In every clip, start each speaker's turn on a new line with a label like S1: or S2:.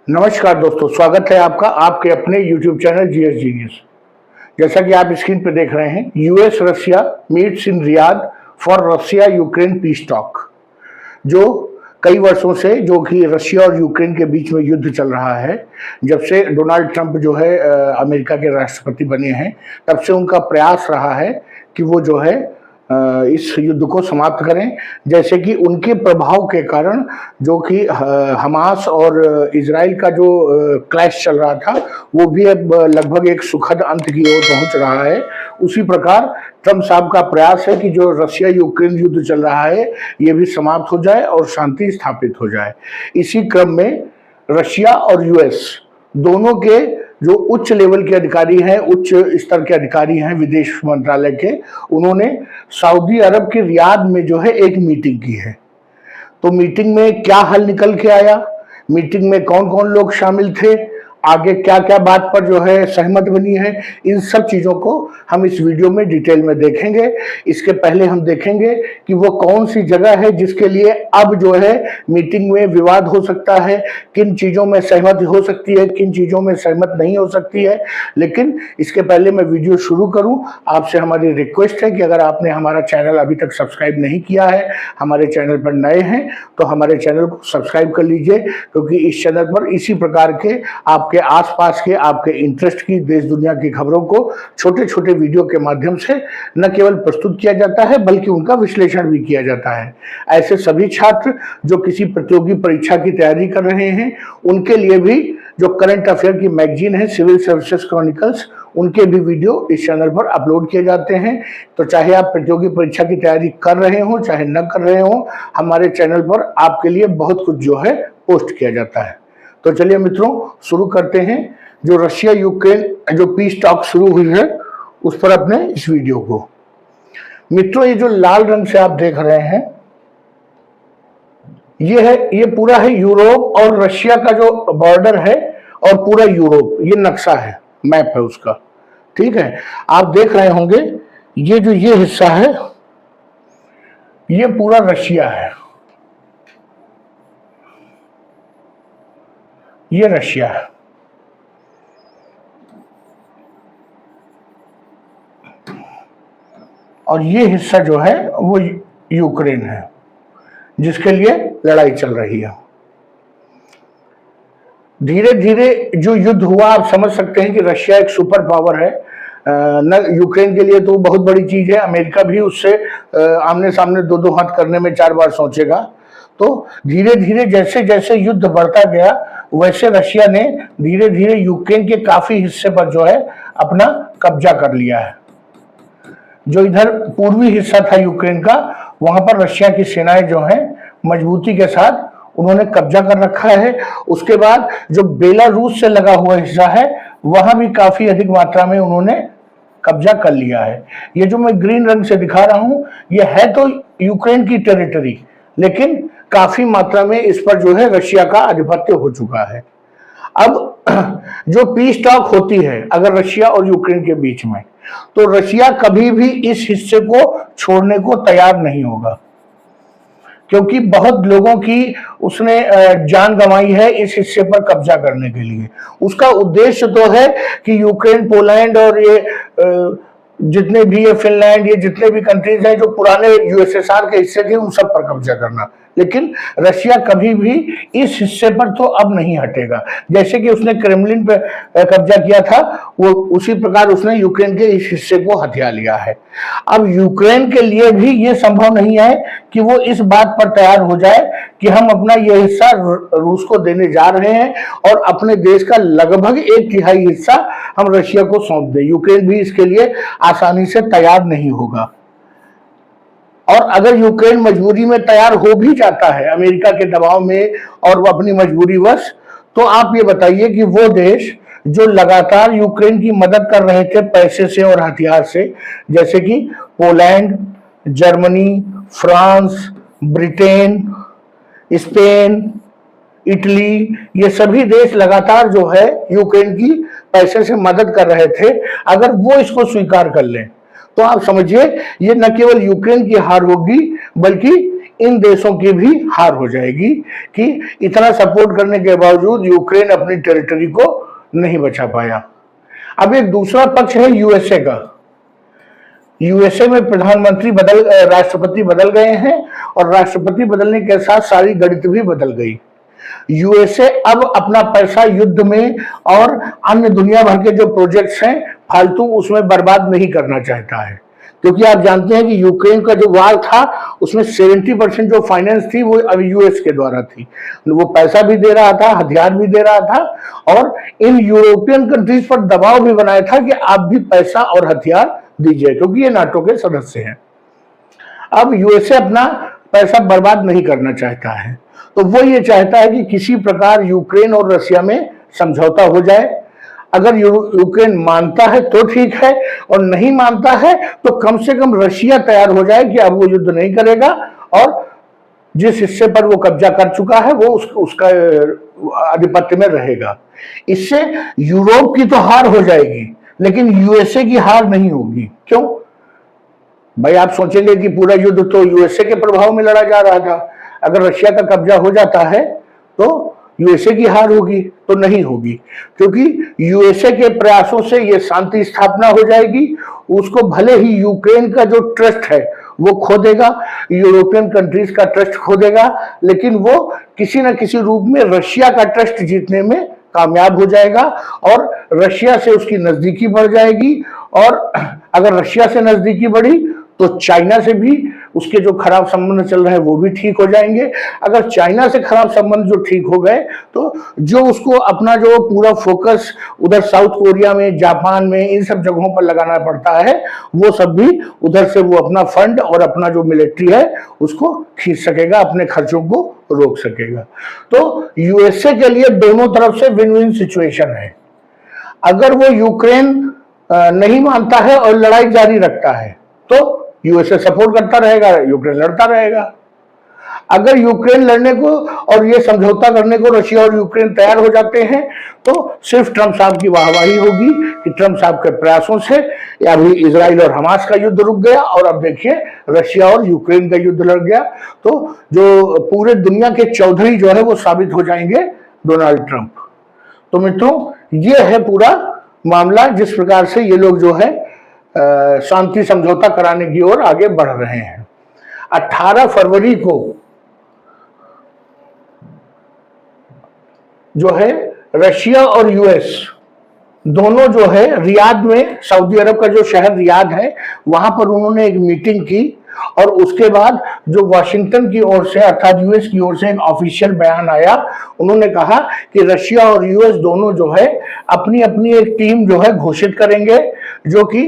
S1: नमस्कार दोस्तों, स्वागत है आपका आपके अपने YouTube चैनल जीएस जीनियस। जैसा कि आप स्क्रीन पर देख रहे हैं, US Russia meets in Riyadh for Russia Ukraine piece talk. जो कई वर्षों से जो कि रशिया और यूक्रेन के बीच में युद्ध चल रहा है, जब से डोनाल्ड ट्रंप जो है अमेरिका के राष्ट्रपति बने हैं, तब से उनका प्रयास रहा है कि वो जो है इस युद्ध को समाप्त करें। जैसे कि उनके प्रभाव के कारण जो कि हमास और इजराइल का जो क्लैश चल रहा था, वो भी अब लगभग एक सुखद अंत की ओर पहुंच रहा है। उसी प्रकार ट्रंप साहब का प्रयास है कि जो रशिया यूक्रेन युद्ध चल रहा है, ये भी समाप्त हो जाए और शांति स्थापित हो जाए। इसी क्रम में रशिया और यूएस दोनों के जो उच्च लेवल के अधिकारी हैं, उच्च स्तर के अधिकारी हैं विदेश मंत्रालय के, उन्होंने सऊदी अरब के रियाद में जो है एक मीटिंग की है। तो मीटिंग में क्या हल निकल के आया, मीटिंग में कौन कौन लोग शामिल थे, आगे क्या क्या बात पर जो है सहमत बनी है, इन सब चीजों को हम इस वीडियो में डिटेल में देखेंगे। इसके पहले हम देखेंगे कि वो कौन सी जगह है जिसके लिए अब जो है मीटिंग में विवाद हो सकता है, किन चीजों में सहमति हो सकती है, किन चीजों में सहमत नहीं हो सकती है। लेकिन इसके पहले मैं वीडियो शुरू करूं, आपसे हमारी रिक्वेस्ट है कि अगर आपने हमारा चैनल अभी तक सब्सक्राइब नहीं किया है, हमारे चैनल पर नए हैं, तो हमारे चैनल को सब्सक्राइब कर लीजिए, क्योंकि इस चैनल पर इसी प्रकार के आपके आसपास के आपके इंटरेस्ट की देश दुनिया की खबरों को छोटे छोटे वीडियो के माध्यम से न केवल प्रस्तुत किया जाता है, बल्कि उनका विश्लेषण भी किया जाता है। ऐसे सभी छात्र जो किसी प्रतियोगी परीक्षा की तैयारी कर रहे हैं, उनके लिए भी जो करंट अफेयर की मैगजीन है सिविल सर्विसेज क्रॉनिकल्स, उनके भी वीडियो इस चैनल पर अपलोड किए जाते हैं। तो चाहे आप प्रतियोगी परीक्षा की तैयारी कर रहे हो चाहे न कर रहे हो, हमारे चैनल पर आपके लिए बहुत कुछ जो है पोस्ट किया जाता है। तो चलिए मित्रों, शुरू करते हैं जो रशिया यूक्रेन जो पीस टॉक शुरू हुई है उस पर अपने इस वीडियो को। मित्रों, ये जो लाल रंग से आप देख रहे हैं, ये पूरा है यूरोप और रशिया का जो बॉर्डर है, और पूरा यूरोप ये नक्शा है, मैप है उसका। ठीक है, आप देख रहे होंगे ये हिस्सा है, ये पूरा रशिया है, ये रशिया है। और ये हिस्सा जो है वो यूक्रेन है, जिसके लिए लड़ाई चल रही है। धीरे धीरे जो युद्ध हुआ, आप समझ सकते हैं कि रशिया एक सुपर पावर है। न यूक्रेन के लिए तो बहुत बड़ी चीज है, अमेरिका भी उससे आमने सामने दो हाथ करने में 4 बार सोचेगा। तो धीरे धीरे जैसे जैसे युद्ध बढ़ता गया, वैसे रशिया ने धीरे धीरे यूक्रेन के काफी हिस्से पर जो है अपना कब्जा कर लिया है। जो इधर पूर्वी हिस्सा था यूक्रेन का, वहां पर रशिया की सेनाएं जो हैं मजबूती के साथ उन्होंने कब्जा कर रखा है। उसके बाद जो बेलारूस से लगा हुआ हिस्सा है, वहां भी काफी अधिक मात्रा में उन्होंने कब्जा कर लिया है। ये जो मैं ग्रीन रंग से दिखा रहा हूं, ये है तो यूक्रेन की टेरिटरी, लेकिन काफी मात्रा में इस पर जो है रशिया का आधिपत्य हो चुका है। अब जो पीस टॉक होती है अगर रशिया और यूक्रेन के बीच में, तो रशिया कभी भी इस हिस्से को छोड़ने को तैयार नहीं होगा, क्योंकि बहुत लोगों की उसने जान गंवाई है इस हिस्से पर कब्जा करने के लिए। उसका उद्देश्य तो है कि यूक्रेन, पोलैंड और ये जितने भी ये फिनलैंड, ये जितने भी कंट्रीज हैं जो पुराने यूएसएसआर के हिस्से थे, उन सब पर कब्जा करना। लेकिन रशिया कभी भी इस हिस्से पर तो अब नहीं हटेगा। जैसे कि उसने क्रेमलिन पे कब्जा किया था, वो उसी प्रकार उसने यूक्रेन के इस हिस्से को हथिया लिया है। अब यूक्रेन के लिए भी ये संभव नहीं है कि वो इस बात पर तैयार हो जाए कि हम अपना ये हिस्सा रूस को देने जा रहे हैं और अपने देश का लगभग 1/3 हिस्सा हम रशिया को सौंप दें। यूक्रेन भी इसके लिए आसानी से तैयार नहीं होगा। और अगर यूक्रेन मजबूरी में तैयार हो भी जाता है अमेरिका के दबाव में और वो अपनी मजबूरी वश, तो आप ये बताइए कि वो देश जो लगातार यूक्रेन की मदद कर रहे थे पैसे से और हथियार से, जैसे कि Poland, Germany, France, Britain, Spain, Italy, ये सभी देश लगातार जो है यूक्रेन की पैसे से मदद कर रहे थे, अगर वो इसको स्वीकार कर लें, तो आप समझिए ये न केवल यूक्रेन की हार होगी, बल्कि इन देशों की भी हार हो जाएगी कि इतना सपोर्ट करने के बावजूद यूक्रेन अपनी टेरिटरी को नहीं बचा पाया। अब एक दूसरा पक्ष है यूएसए का। यूएसए में राष्ट्रपति बदल गए हैं और राष्ट्रपति बदलने के साथ सारी गणित भी बदल गई। यूएसए अब अपना पैसा युद्ध में और अन्य दुनिया भर के जो प्रोजेक्ट्स हैं फालतू उसमें बर्बाद नहीं करना चाहता है, क्योंकि आप जानते हैं कि यूक्रेन का जो वार था उसमें 70% जो फाइनेंस थी वो अब यूएस के द्वारा थी। वो पैसा भी दे रहा था, हथियार भी दे रहा था और इन यूरोपियन कंट्रीज पर दबाव भी बनाया था कि आप भी पैसा और हथियार दीजिए, क्योंकि ये नाटो के सदस्य हैं। अब यूएसए अपना पैसा बर्बाद नहीं करना चाहता है, तो वो ये चाहता है कि किसी प्रकार यूक्रेन और रशिया में समझौता हो जाए। अगर यूक्रेन मानता है तो ठीक है, और नहीं मानता है तो कम से कम रशिया तैयार हो जाए कि अब वो युद्ध नहीं करेगा और जिस हिस्से पर वो कब्जा कर चुका है वो उसका आधिपत्य में रहेगा। इससे यूरोप की तो हार हो जाएगी, लेकिन यूएसए की हार नहीं होगी। क्यों भाई? आप सोचेंगे कि पूरा युद्ध तो यूएसए के प्रभाव में लड़ा जा रहा था, अगर रशिया का कब्जा हो जाता है तो यूएसए की हार होगी, तो नहीं होगी, क्योंकि यूएसए के प्रयासों से यह शांति स्थापना हो जाएगी। उसको भले ही यूक्रेन का जो ट्रस्ट है वो खो देगा, यूरोपियन कंट्रीज का ट्रस्ट खो देगा, लेकिन वो किसी न किसी रूप में रशिया का ट्रस्ट जीतने में कामयाब हो जाएगा और रशिया से उसकी नजदीकी बढ़ जाएगी। और अगर रशिया से नजदीकी बढ़ी तो चाइना से भी उसके जो खराब संबंध चल रहे हैं वो भी ठीक हो जाएंगे। अगर चाइना से खराब संबंध जो ठीक हो गए तो जो उसको अपना जो पूरा फोकस उधर साउथ कोरिया में, जापान में, इन सब जगहों पर लगाना पड़ता है, वो सब भी उधर से वो अपना फंड और अपना जो मिलिट्री है उसको खींच सकेगा, अपने खर्चों को रोक सकेगा। तो यूएसए के लिए दोनों तरफ से विन विन सिचुएशन है। अगर वो यूक्रेन नहीं मानता है और लड़ाई जारी रखता है तो यूएसए सपोर्ट करता रहेगा, यूक्रेन लड़ता रहेगा। अगर यूक्रेन लड़ने को और ये समझौता करने को रशिया और यूक्रेन तैयार हो जाते हैं तो सिर्फ ट्रंप साहब की वाहवाही होगी कि ट्रंप साहब के प्रयासों से अभी इजराइल और हमास का युद्ध रुक गया और अब देखिए रशिया और यूक्रेन का युद्ध लड़ गया। तो जो पूरे दुनिया के चौधरी जो है वो साबित हो जाएंगे डोनाल्ड ट्रंप। तो मित्रों, ये है पूरा मामला, जिस प्रकार से ये लोग जो है शांति समझौता कराने की ओर आगे बढ़ रहे हैं। 18 फरवरी को जो है रशिया और यूएस दोनों जो है रियाद में, सऊदी अरब का जो शहर रियाद है वहां पर उन्होंने एक मीटिंग की और उसके बाद जो वाशिंगटन की ओर से अर्थात यूएस की ओर से एक ऑफिशियल बयान आया। उन्होंने कहा कि रशिया और यूएस दोनों जो है अपनी अपनी एक टीम जो है घोषित करेंगे जो कि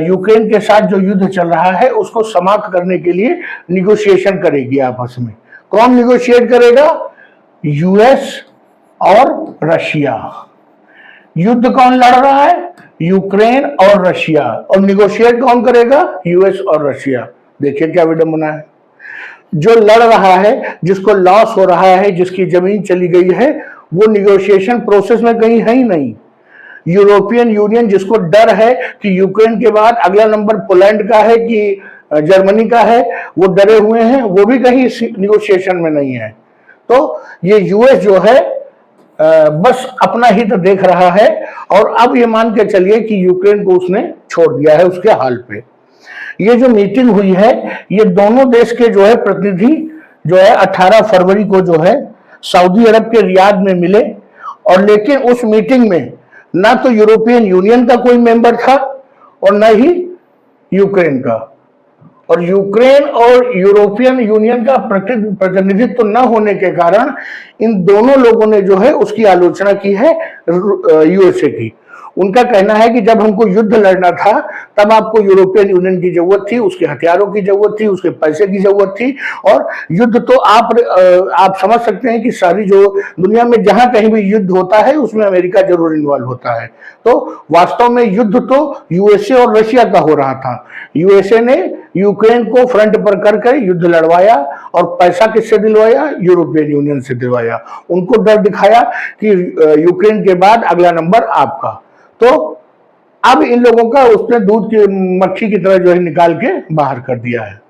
S1: यूक्रेन के साथ जो युद्ध चल रहा है उसको समाप्त करने के लिए निगोशिएशन करेगी आपस में। कौन निगोशिएट करेगा? यूएस और रशिया। युद्ध कौन लड़ रहा है? यूक्रेन और रशिया। और निगोशिएट कौन करेगा? यूएस और रशिया। देखिए क्या विडंबना है। जो लड़ रहा है, जिसको लॉस हो रहा है, जिसकी जमीन चली गई है, वो निगोशिएशन प्रोसेस में कहीं है ही नहीं। यूरोपियन यूनियन, जिसको डर है कि यूक्रेन के बाद अगला नंबर पोलैंड का है कि जर्मनी का है, वो डरे हुए हैं, वो भी कहीं निगोशिएशन में नहीं है। तो ये यूएस जो है बस अपना हित देख रहा है और अब ये मान के चलिए कि यूक्रेन को उसने छोड़ दिया है उसके हाल पे। ये जो मीटिंग हुई है, ये दोनों देश के जो है प्रतिनिधि जो है 18 फरवरी को जो है सऊदी अरब के रियाद में मिले। और लेकिन उस मीटिंग में ना तो यूरोपियन यूनियन का कोई मेंबर था और ना ही यूक्रेन का। और यूक्रेन और यूरोपियन यूनियन का प्रतिनिधित्व न होने के कारण इन दोनों लोगों ने जो है उसकी आलोचना की है यूएसए की। उनका कहना है कि जब हमको युद्ध लड़ना था तब आपको यूरोपियन यूनियन की जरूरत थी, उसके हथियारों की जरूरत थी, उसके पैसे की जरूरत थी। और युद्ध तो आप समझ सकते हैं कि सारी जो दुनिया में जहां कहीं भी युद्ध होता है उसमें अमेरिका जरूर इन्वॉल्व होता है। तो वास्तव में युद्ध तो यूएसए और रशिया का हो रहा था। यूएसए ने यूक्रेन को फ्रंट पर करके युद्ध लड़वाया और पैसा किससे दिलवाया? यूरोपियन यूनियन से दिलवाया। उनको डर दिखाया कि यूक्रेन के बाद अगला नंबर आपका। तो अब इन लोगों का उसने दूध की मक्खी की तरह जो है निकाल के बाहर कर दिया है।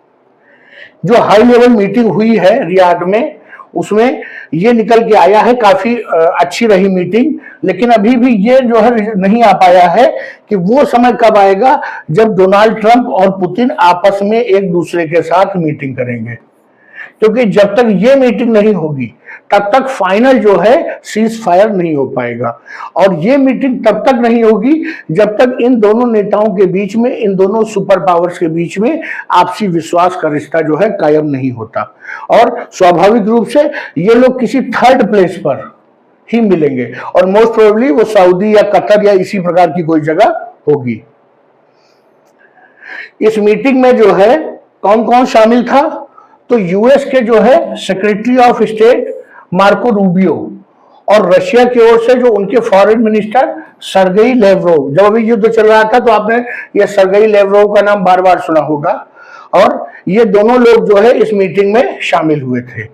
S1: जो हाई लेवल मीटिंग हुई है रियाद में, उसमें ये निकल के आया है, काफी अच्छी रही मीटिंग। लेकिन अभी भी ये जो है नहीं आ पाया है कि वो समय कब आएगा जब डोनाल्ड ट्रंप और पुतिन आपस में एक दूसरे के साथ मीटिंग करेंगे। क्योंकि जब तक ये मीटिंग नहीं होगी तब तक फाइनल जो है सीज फायर नहीं हो पाएगा। और ये मीटिंग तब तक नहीं होगी जब तक इन दोनों नेताओं के बीच में, इन दोनों सुपर पावर्स के बीच में आपसी विश्वास का रिश्ता जो है कायम नहीं होता। और स्वाभाविक रूप से ये लोग किसी थर्ड प्लेस पर ही मिलेंगे और मोस्ट प्रोबेबली वो सऊदी या कतर या इसी प्रकार की कोई जगह होगी। इस मीटिंग में जो है कौन कौन शामिल था? तो यूएस के जो है secretary of state Marco Rubio और रशिया की ओर से जो उनके फॉरेन मिनिस्टर सर्गेई लेवरोव, जब अभी युद्ध चल रहा था तो आपने ये सर्गेई लेवरोव का नाम बार बार सुना होगा। और ये दोनों लोग जो है इस मीटिंग में शामिल हुए थे।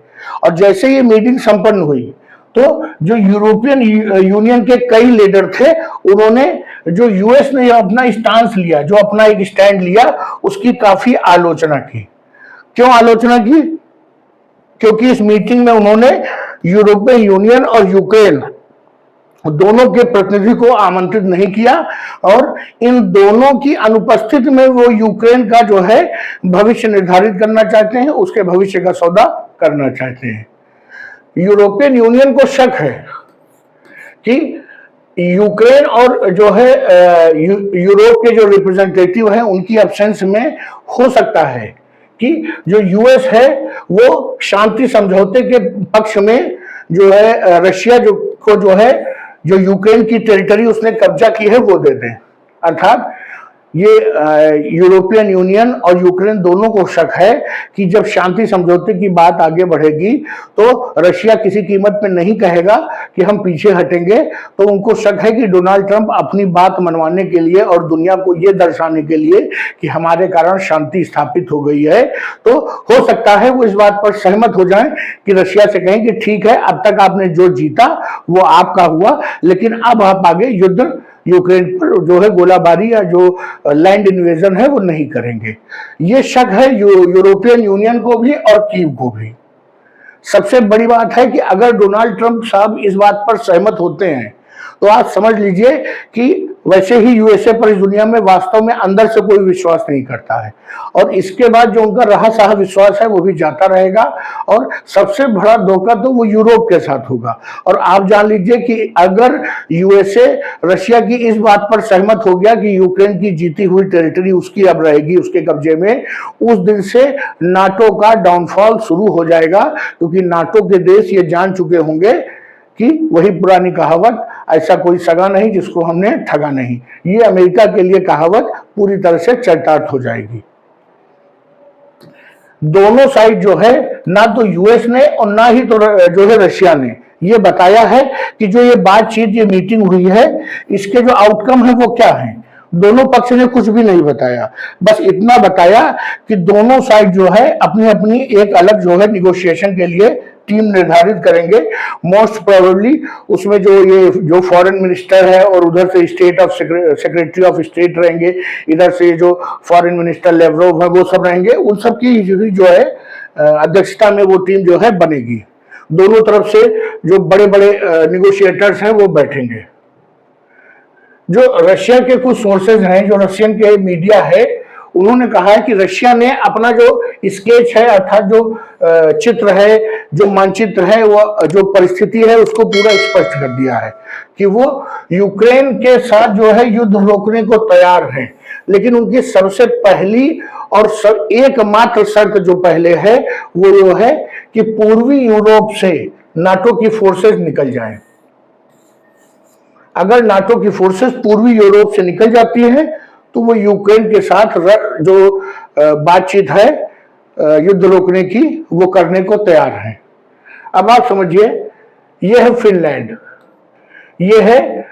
S1: और जैसे ये मीटिंग संपन्न हुई तो जो यूरोपियन यूनियन के कई लीडर थे, उन्होंने जो यूएस ने अपना स्टांस लिया, जो अपना एक स्टैंड लिया, उसकी काफी आलोचना की। क्यों आलोचना की? क्योंकि इस मीटिंग में उन्होंने यूरोपियन यूनियन और यूक्रेन दोनों के प्रतिनिधि को आमंत्रित नहीं किया और इन दोनों की अनुपस्थिति में वो यूक्रेन का जो है भविष्य निर्धारित करना चाहते हैं, उसके भविष्य का सौदा करना चाहते हैं। यूरोपियन यूनियन को शक है कि यूक्रेन और जो है यूरोप के जो रिप्रेजेंटेटिव हैं उनकी एब्सेंस में हो सकता है कि जो यूएस है वो शांति समझौते के पक्ष में जो है रशिया जो है जो यूक्रेन की टेरिटरी उसने कब्जा की है वो दे दें। अर्थात ये यूरोपियन यूनियन और यूक्रेन दोनों को शक है कि जब शांति समझौते की बात आगे बढ़ेगी तो रशिया किसी कीमत पे नहीं कहेगा कि हम पीछे हटेंगे। तो उनको शक है कि डोनाल्ड ट्रंप अपनी बात मनवाने के लिए और दुनिया को ये दर्शाने के लिए कि हमारे कारण शांति स्थापित हो गई है, तो हो सकता है वो इस बात पर सहमत हो जाएं कि रशिया से कहें कि ठीक है, अब तक आपने जो जीता वो आपका हुआ, लेकिन अब आप आगे युद्ध यूक्रेन पर जो है गोलाबारी या जो लैंड इन्वेजन है वो नहीं करेंगे। ये शक है यूरोपियन यूनियन को भी और कीव को भी। सबसे बड़ी बात है कि अगर डोनाल्ड ट्रंप साहब इस बात पर सहमत होते हैं तो आप समझ लीजिए कि वैसे ही यूएसए पर इस दुनिया में वास्तव में अंदर से कोई विश्वास नहीं करता है और इसके बाद जो उनका रहा सहा विश्वास है वो भी जाता रहेगा और सबसे बड़ा धोखा तो वो यूरोप के साथ होगा। और आप जान लीजिए कि अगर यूएसए रशिया की इस बात पर सहमत हो गया कि यूक्रेन की जीती हुई टेरिटरी उसकी अब रहेगी उसके कब्जे में, उस दिन से नाटो का डाउनफॉल शुरू हो जाएगा, क्योंकि नाटो के देश ये जान चुके होंगे कि वही पुरानी कहावत, ऐसा कोई सगा नहीं जिसको हमने ठगा नहीं। ये अमेरिका के लिए कहावत पूरी तरह से चरितार्थ हो जाएगी। दोनों साइड जो है, ना तो यूएस ने और ना ही तो जो है रशिया ने ये बताया है कि जो ये बातचीत, ये मीटिंग हुई है, इसके जो आउटकम है वो क्या है। दोनों पक्ष ने कुछ भी नहीं बताया, बस इतना बताया कि दोनों साइड जो है अपनी अपनी एक अलग जो है निगोशिएशन के लिए टीम निर्धारित करेंगे। मोस्ट प्रोबेबली उसमें जो फॉरेन मिनिस्टर है और उधर से state of secretary of state रहेंगे, इधर से जो फॉरेन मिनिस्टर लेवरोव है वो सब रहेंगे, उन सब की जो है अध्यक्षता में वो टीम जो है बनेगी। दोनों तरफ से जो बड़े बड़े निगोशिएटर्स हैं वो बैठेंगे। जो रशिया के कुछ सोर्सेज हैं, जो रशियन के मीडिया है, उन्होंने कहा है कि रशिया ने अपना जो स्केच है, अर्थात जो चित्र है, जो मानचित्र है, वो जो परिस्थिति है उसको पूरा स्पष्ट कर दिया है कि वो यूक्रेन के साथ जो है युद्ध रोकने को तैयार है, लेकिन उनकी सबसे पहली और एकमात्र शर्त जो पहले है वो जो है कि पूर्वी यूरोप से नाटो की फोर्सेस निकल जाएं। अगर नाटो की फोर्सेस पूर्वी यूरोप से निकल जाती हैं तो वो यूक्रेन के साथ जो बातचीत है युद्ध रोकने की, वो करने को तैयार हैं। अब आप समझिए, ये है फिनलैंड, ये है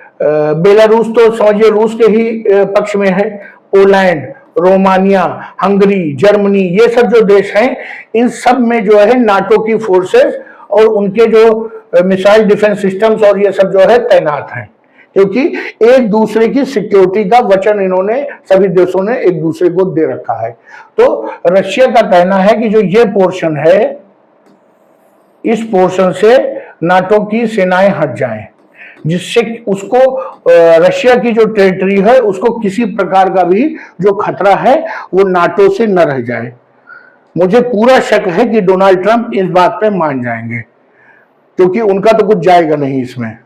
S1: बेलारूस, तो समझिए रूस के ही पक्ष में है, पोलैंड, रोमानिया, हंगरी, जर्मनी, ये सब जो देश हैं, इन सब में जो है नाटो की फोर्सेस और उनके जो मिसाइल डिफेंस सिस्टम्स और ये सब जो है तैनात हैं। क्योंकि एक दूसरे की सिक्योरिटी का वचन इन्होंने सभी देशों ने एक दूसरे को दे रखा है। तो रशिया का कहना है कि जो ये पोर्शन है, इस पोर्शन से नाटो की सेनाएं हट जाएं, जिससे उसको रशिया की जो टेरिटरी है उसको किसी प्रकार का भी जो खतरा है वो नाटो से न रह जाए। मुझे पूरा शक है कि डोनाल्ड ट्रंप इस बात पे मान जाएंगे, क्योंकि उनका तो कुछ जाएगा नहीं इसमें।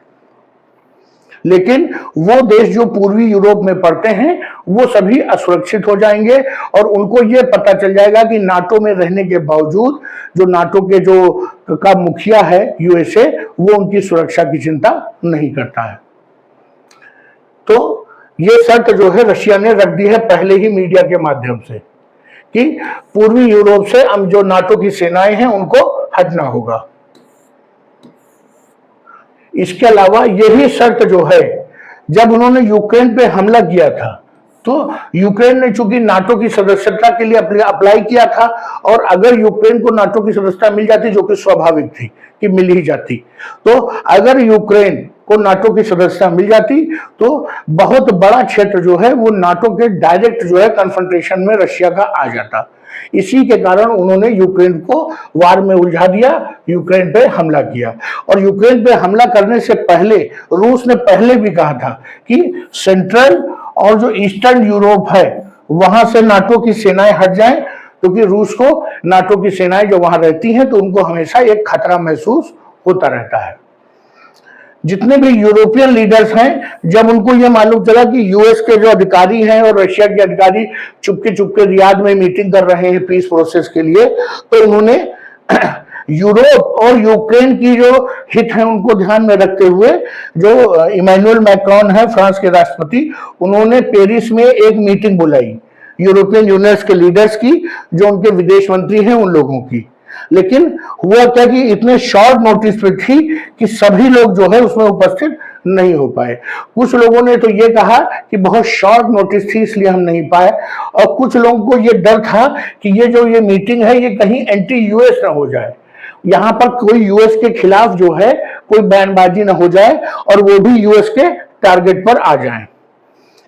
S1: लेकिन वो देश जो पूर्वी यूरोप में पड़ते हैं वो सभी असुरक्षित हो जाएंगे और उनको ये पता चल जाएगा कि नाटो में रहने के बावजूद जो नाटो के जो का मुखिया है यूएसए, वो उनकी सुरक्षा की चिंता नहीं करता है। तो ये शर्त जो है रशिया ने रख दी है पहले ही मीडिया के माध्यम से कि पूर्वी यूरोप से हम जो नाटो की सेनाएं हैं उनको हटना होगा। इसके अलावा यही शर्त जो है, जब उन्होंने यूक्रेन पे हमला किया था तो यूक्रेन ने चूंकि नाटो की सदस्यता के लिए अप्लाई किया था, और अगर यूक्रेन को नाटो की सदस्यता मिल जाती, जो कि स्वाभाविक थी कि मिल ही जाती, तो अगर यूक्रेन को नाटो की सदस्यता मिल जाती तो बहुत बड़ा क्षेत्र जो है वो नाटो के डायरेक्ट जो है कन्फ्रंटेशन में रशिया का आ जाता। इसी के कारण उन्होंने यूक्रेन को वार में उलझा दिया, यूक्रेन पे हमला किया। और यूक्रेन पे हमला करने से पहले रूस ने पहले भी कहा था कि सेंट्रल और जो ईस्टर्न यूरोप है वहां से नाटो की सेनाएं हट जाएं, क्योंकि रूस को नाटो की सेनाएं जो वहां रहती हैं तो उनको हमेशा एक खतरा महसूस होता रहता है। जितने भी यूरोपियन लीडर्स हैं, जब उनको यह मालूम चला कि यूएस के जो अधिकारी हैं और रशिया के अधिकारी चुपके रियाद में मीटिंग कर रहे हैं पीस प्रोसेस के लिए, तो उन्होंने यूरोप और यूक्रेन की जो हित है उनको ध्यान में रखते हुए जो इमैनुअल मैक्रोन है फ्रांस के राष्ट्रपति, उन्होंने पेरिस में एक मीटिंग बुलाई यूरोपियन यूनियन के लीडर्स की, जो उनके विदेश मंत्री हैं उन लोगों की। लेकिन हुआ क्या कि इतने शॉर्ट नोटिस पे थी कि सभी लोग जो है उसमें उपस्थित नहीं हो पाए। कुछ लोगों ने तो ये कहा कि बहुत शॉर्ट नोटिस थी इसलिए हम नहीं पाए, और कुछ लोगों को ये डर था कि ये मीटिंग है ये कहीं एंटी यूएस ना हो जाए, यहां पर कोई यूएस के खिलाफ जो है कोई बयानबाजी ना हो जाए और वो भी यूएस के टारगेट पर आ जाए।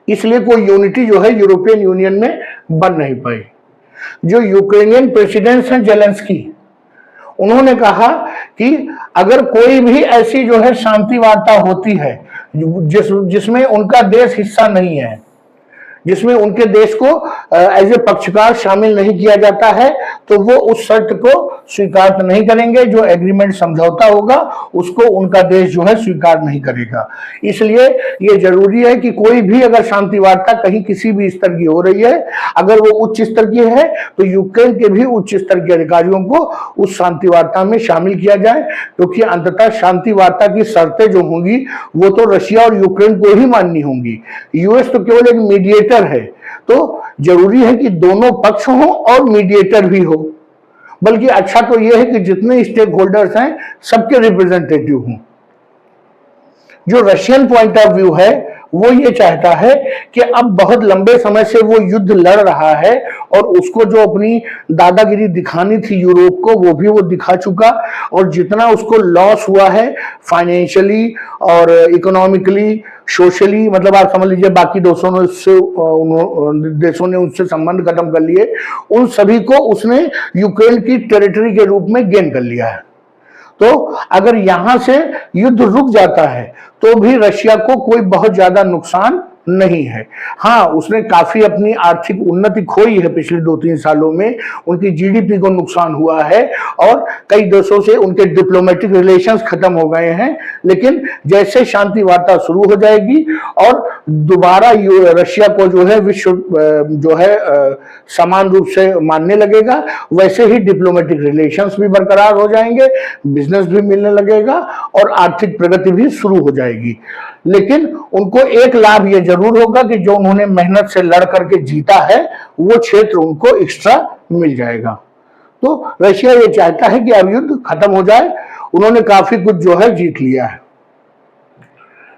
S1: इसलिए कोई यूनिटी जो है यूरोपियन यूनियन में बन नहीं पाई। जो यूक्रेनियन प्रेसिडेंट हैं जेलेंस्की, उन्होंने कहा कि अगर कोई भी ऐसी जो है शांति वार्ता होती है जिसमें उनका देश हिस्सा नहीं है, जिसमें उनके देश को एज ए पक्षकार शामिल नहीं किया जाता है, तो वो उस शर्त को स्वीकार नहीं करेंगे। जो एग्रीमेंट समझौता होगा उसको उनका देश जो है स्वीकार नहीं करेगा। इसलिए ये जरूरी है कि कोई भी अगर शांति वार्ता कहीं किसी भी स्तर की हो रही है, अगर वो उच्च स्तर की है तो यूक्रेन के भी उच्च स्तर के अधिकारियों को उस शांति वार्ता में शामिल किया जाए, क्योंकि अंततः शांति वार्ता की शर्तें जो होंगी वो तो रशिया और यूक्रेन को ही माननी होंगी। यूएस तो केवल एक मीडिएटर है, तो जरूरी है कि दोनों पक्ष हो और मीडिएटर भी हो। बल्कि अच्छा तो यह है कि जितने स्टेक होल्डर्स हैं सबके रिप्रेजेंटेटिव हों। जो रशियन पॉइंट ऑफ व्यू है वो ये चाहता है कि अब बहुत लंबे समय से वो युद्ध लड़ रहा है और उसको जो अपनी दादागिरी दिखानी थी यूरोप को वो भी वो दिखा चुका, और जितना उसको लॉस हुआ है फाइनेंशियली और इकोनॉमिकली, सोशली, मतलब आप समझ लीजिए बाकी देशों ने उससे संबंध खत्म कर लिए, उन सभी को उसने यूक्रेन की टेरिटरी के रूप में गेन कर लिया है। तो अगर यहां से युद्ध रुक जाता है तो भी रशिया को कोई बहुत ज्यादा नुकसान नहीं है। हाँ, उसने काफी अपनी आर्थिक उन्नति खोई है पिछले 2-3 सालों में, उनकी जीडीपी को नुकसान हुआ है और कई देशों से उनके डिप्लोमेटिक रिलेशंस खत्म हो गए हैं। लेकिन जैसे शांति वार्ता शुरू हो जाएगी और दोबारा रशिया को जो है विश्व जो है समान रूप से मानने लगेगा, वैसे ही डिप्लोमेटिक रिलेशंस भी बरकरार हो जाएंगे, बिजनेस भी मिलने लगेगा और आर्थिक प्रगति भी शुरू हो जाएगी। लेकिन उनको एक लाभ ये जरूर होगा कि जो उन्होंने मेहनत से लड़ करके जीता है वो क्षेत्र उनको एक्स्ट्रा मिल जाएगा। तो रशिया ये चाहता है कि अब युद्ध खत्म हो जाए, उन्होंने काफी कुछ जो है जीत लिया है।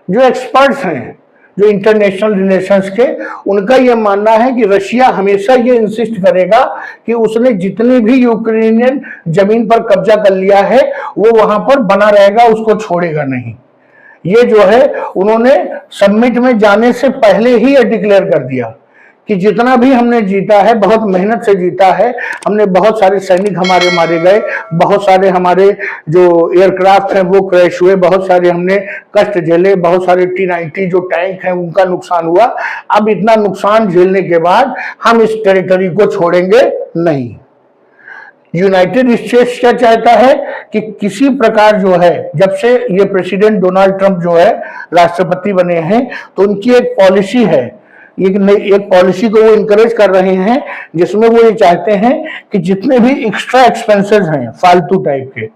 S1: जो एक्सपर्ट्स हैं जो इंटरनेशनल रिलेशंस के, उनका यह मानना है कि रशिया हमेशा ये इंसिस्ट करेगा कि उसने जितनी भी यूक्रेनियन जमीन पर कब्जा कर लिया है वो वहां पर बना रहेगा, उसको छोड़ेगा नहीं। ये जो है उन्होंने समिट में जाने से पहले ही ये डिक्लेयर कर दिया कि जितना भी हमने जीता है बहुत मेहनत से जीता है, हमने बहुत सारे सैनिक हमारे मारे गए, बहुत सारे हमारे जो एयरक्राफ्ट हैं वो क्रैश हुए, बहुत सारे हमने कष्ट झेले, बहुत सारे T-90 जो टैंक हैं उनका नुकसान हुआ। अब इतना नुकसान झेलने के बाद हम इस टेरिटरी को छोड़ेंगे नहीं। यूनाइटेड स्टेट्स क्या चाहता है कि किसी प्रकार जो है, जब से ये प्रेसिडेंट डोनाल्ड ट्रंप जो है राष्ट्रपति बने हैं, तो उनकी एक पॉलिसी है, एक पॉलिसी को वो इनकरेज कर रहे हैं, जिसमें वो ये चाहते हैं कि जितने भी एक्स्ट्रा एक्सपेंसेस हैं फालतू टाइप के,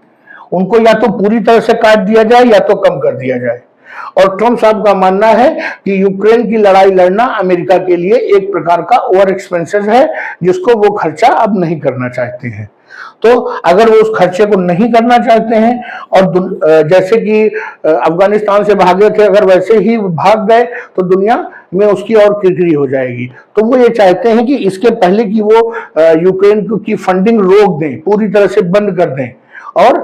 S1: उनको या तो पूरी तरह से काट दिया जाए या तो कम कर दिया जाए। और ट्रंप साहब का मानना है कि यूक्रेन की लड़ाई लड़ना अमेरिका के लिए एक प्रकार का ओवर एक्सपेंसेस है, जिसको वो खर्चा अब नहीं करना चाहते हैं। तो अगर वो उस खर्चे को नहीं करना चाहते हैं और जैसे कि अफगानिस्तान से भागे थे, अगर वैसे ही भाग गए तो दुनिया में उसकी और किरकिरी हो जाएगी। तो वो ये चाहते हैं कि इसके पहले कि वो यूक्रेन की फंडिंग रोक दें, पूरी तरह से बंद कर दें, और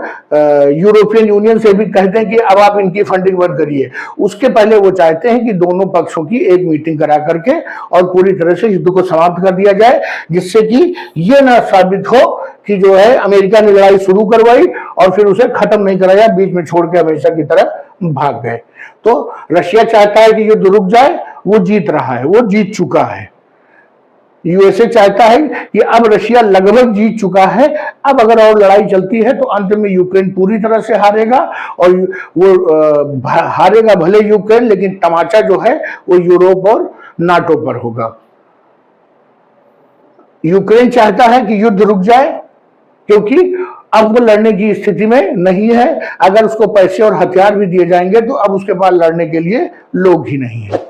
S1: यूरोपियन यूनियन से भी कहते हैं कि अब आप इनकी फंडिंग बंद करिए। उसके पहले वो चाहते हैं कि दोनों पक्षों की एक मीटिंग करा करके और पूरी तरह से युद्ध को समाप्त कर दिया जाए, जिससे कि ये ना साबित हो कि जो है अमेरिका ने लड़ाई शुरू करवाई और फिर उसे खत्म नहीं कराया, बीच में छोड़ के हमेशा की तरह भाग गए। तो रशिया चाहता है कि युद्ध रुक जाए, वो जीत रहा है, वो जीत चुका है। यूएसए चाहता है कि अब रशिया लगभग जीत चुका है, अब अगर और लड़ाई चलती है तो अंत में यूक्रेन पूरी तरह से हारेगा, और वो हारेगा भले यूक्रेन, लेकिन तमाचा जो है वो यूरोप और नाटो पर होगा। यूक्रेन चाहता है कि युद्ध रुक जाए, क्योंकि अब वो लड़ने की स्थिति में नहीं है। अगर उसको पैसे और हथियार भी दिए जाएंगे तो अब उसके पास लड़ने के लिए लोग ही नहीं है।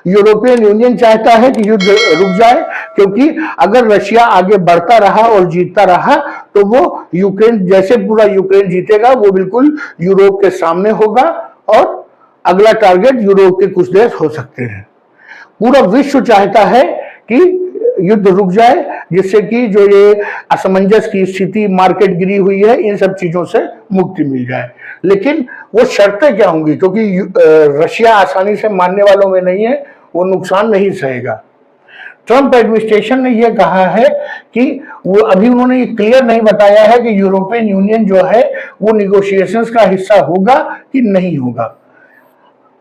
S1: यूरोपियन यूनियन चाहता है कि युद्ध रुक जाए, क्योंकि अगर रशिया आगे बढ़ता रहा और जीतता रहा तो वो यूक्रेन, जैसे पूरा यूक्रेन जीतेगा वो बिल्कुल यूरोप के सामने होगा और अगला टारगेट यूरोप के कुछ देश हो सकते हैं। पूरा विश्व चाहता है कि युद्ध रुक जाए, जिससे कि जो ये असमंजस की स्थिति, मार्केट गिरी हुई है, इन सब चीजों से मुक्ति मिल जाए। लेकिन वो शर्तें क्या होंगी, क्योंकि रशिया आसानी से मानने वालों में नहीं है, वो नुकसान नहीं सहेगा। ट्रंप एडमिनिस्ट्रेशन ने यह कहा है कि वो अभी उन्होंने ये क्लियर नहीं बताया है कि यूरोपियन यूनियन जो है वो निगोशिएशंस का हिस्सा होगा कि नहीं होगा।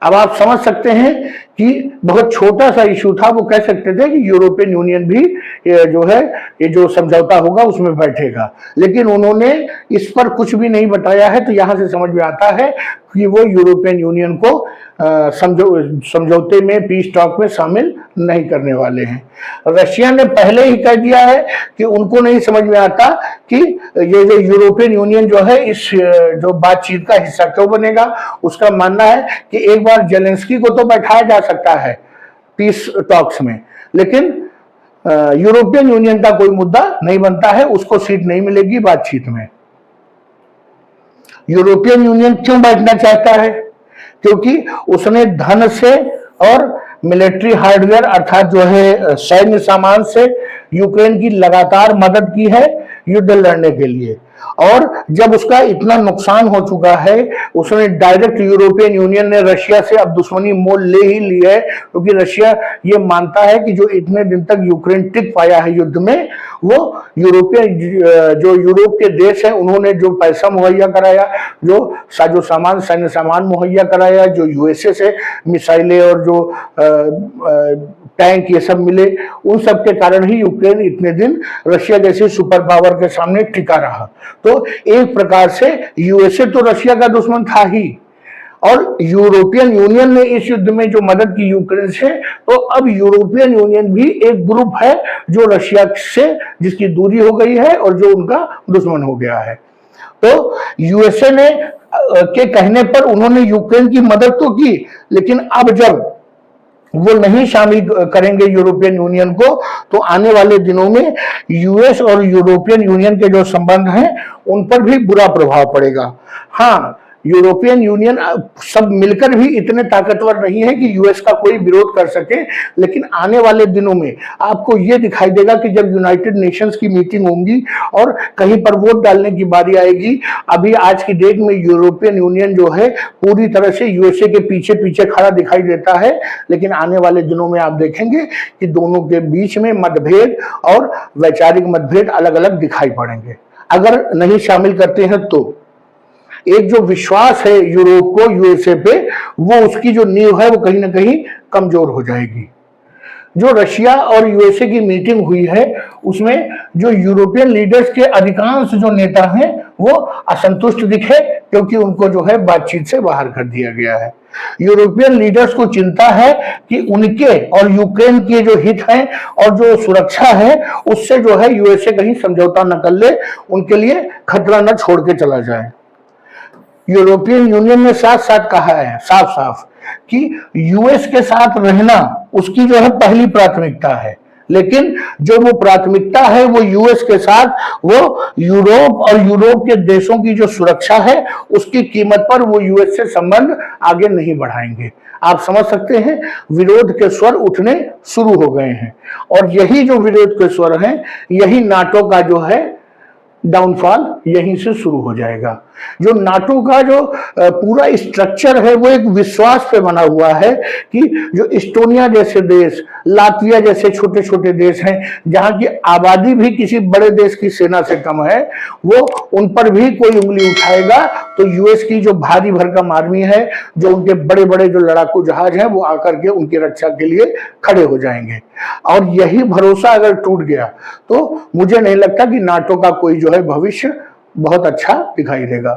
S1: अब आप समझ सकते हैं कि बहुत छोटा सा इशू था, वो कह सकते थे कि यूरोपियन यूनियन भी जो है ये जो समझौता होगा उसमें बैठेगा, लेकिन उन्होंने इस पर कुछ भी नहीं बताया है। तो यहां से समझ में आता है कि वो यूरोपियन यूनियन को समझौते में, पीस टॉक में शामिल नहीं करने वाले हैं। रशिया ने पहले ही कह दिया है कि उनको नहीं समझ में आता कि ये जो यूरोपियन यूनियन जो है इस जो बातचीत का हिस्सा क्यों बनेगा। उसका मानना है कि एक बार जेलेंस्की को तो बैठाया जा सकता है पीस टॉक्स में, लेकिन यूरोपियन यूनियन का कोई मुद्दा नहीं बनता है, उसको सीट नहीं मिलेगी बातचीत में। यूरोपियन यूनियन क्यों बैठना चाहता है? क्योंकि उसने धन से और मिलिट्री हार्डवेयर अर्थात जो है सैन्य सामान से यूक्रेन की लगातार मदद की है युद्ध लड़ने के लिए, और जब उसका इतना नुकसान हो चुका है उसने डायरेक्ट, यूरोपियन यूनियन ने रशिया से अब दुश्मनी मोल ले ही ली है, क्योंकि रशिया ये मानता है कि जो इतने दिन तक यूक्रेन टिक पाया है युद्ध में, वो यूरोपियन जो यूरोप के देश हैं उन्होंने जो पैसा मुहैया कराया, जो साजो सामान, सैन्य सामान मुहैया कराया, जो यूएसए से मिसाइलें और जो टैंक ये सब मिले, उन सब के कारण ही यूक्रेन इतने दिन रशिया जैसे सुपर पावर के सामने टिका रहा। तो एक प्रकार से यूएसए तो रशिया का दुश्मन था ही, और यूरोपियन यूनियन ने इस युद्ध में जो मदद की यूक्रेन से, तो अब यूरोपियन यूनियन भी एक ग्रुप है जो रशिया से जिसकी दूरी हो गई है और जो उनका दुश्मन हो गया है। तो यूएसए ने के कहने पर उन्होंने यूक्रेन की मदद तो की, लेकिन अब जब वो नहीं शामिल करेंगे यूरोपियन यूनियन को, तो आने वाले दिनों में यूएस और यूरोपियन यूनियन के जो संबंध हैं उन पर भी बुरा प्रभाव पड़ेगा। हाँ, यूरोपियन यूनियन सब मिलकर भी इतने ताकतवर नहीं है कि यूएस का कोई विरोध कर सके, लेकिन आने वाले दिनों में आपको यह दिखाई देगा कि जब यूनाइटेड नेशंस की मीटिंग होगी और कहीं पर वोट डालने की बारी आएगी, अभी आज की डेट में यूरोपियन यूनियन जो है पूरी तरह से यूएसए के पीछे पीछे खड़ा दिखाई देता है, लेकिन आने वाले दिनों में आप देखेंगे कि दोनों के बीच में मतभेद और वैचारिक मतभेद अलग अलग दिखाई पड़ेंगे अगर नहीं शामिल करते हैं तो। एक जो विश्वास है यूरोप को यूएसए पे, वो उसकी जो नींव है वो कहीं ना कहीं कमजोर हो जाएगी। जो रशिया और यूएसए की मीटिंग हुई है उसमें जो यूरोपियन लीडर्स के अधिकांश जो नेता हैं वो असंतुष्ट दिखे, क्योंकि उनको जो है बातचीत से बाहर कर दिया गया है। यूरोपियन लीडर्स को चिंता है कि उनके और यूक्रेन के जो हित हैं और जो सुरक्षा है उससे जो है यूएसए कहीं समझौता न कर ले, उनके लिए खतरा न छोड़ के चला जाए। यूरोपियन यूनियन ने साथ साथ कहा है साफ साफ कि यूएस के साथ रहना उसकी जो है पहली प्राथमिकता है, लेकिन जो वो प्राथमिकता है वो यूएस के साथ वो यूरोप और यूरोप के देशों की जो सुरक्षा है उसकी कीमत पर वो यूएस से संबंध आगे नहीं बढ़ाएंगे। आप समझ सकते हैं विरोध के स्वर उठने शुरू हो गए हैं, और यही जो विरोध के स्वर हैं यही नाटो का जो है डाउनफॉल यहीं से शुरू हो जाएगा। जो नाटो का जो पूरा स्ट्रक्चर है वो एक विश्वास पे बना हुआ है कि जो इस्टोनिया जैसे देश, लातविया जैसे छोटे छोटे देश हैं जहां की आबादी भी किसी बड़े देश की सेना से कम है, वो उन पर भी कोई उंगली उठाएगा तो यूएस की जो भारी भरकम आर्मी है, जो उनके बड़े बड़े जो लड़ाकू जहाज हैं, वो आकर के उनकी रक्षा के लिए खड़े हो जाएंगे। और यही भरोसा अगर टूट गया तो मुझे नहीं लगता कि नाटो का कोई जो है भविष्य बहुत अच्छा दिखाई देगा।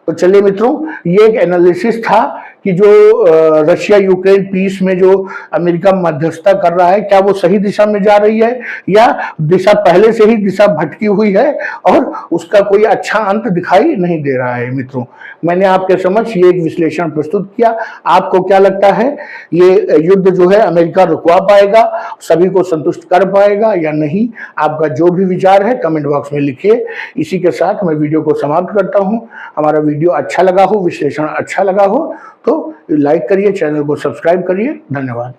S1: तो चलिए मित्रों, ये एक एनालिसिस था कि जो रशिया यूक्रेन पीस में जो अमेरिका मध्यस्थता कर रहा है, क्या वो सही दिशा में जा रही है या दिशा पहले से ही दिशा भटकी हुई है और उसका कोई अच्छा अंत दिखाई नहीं दे रहा है। मित्रों, मैंने आपके समक्ष ये एक विश्लेषण प्रस्तुत किया। आपको क्या लगता है, ये युद्ध जो है अमेरिका रुकवा पाएगा, सभी को संतुष्ट कर पाएगा या नहीं? आपका जो भी विचार है कमेंट बॉक्स में लिखिए। इसी के साथ मैं वीडियो को समाप्त करता हूं। हमारा वीडियो अच्छा लगा हो, विश्लेषण अच्छा लगा हो तो लाइक करिए, चैनल को सब्सक्राइब करिए। धन्यवाद।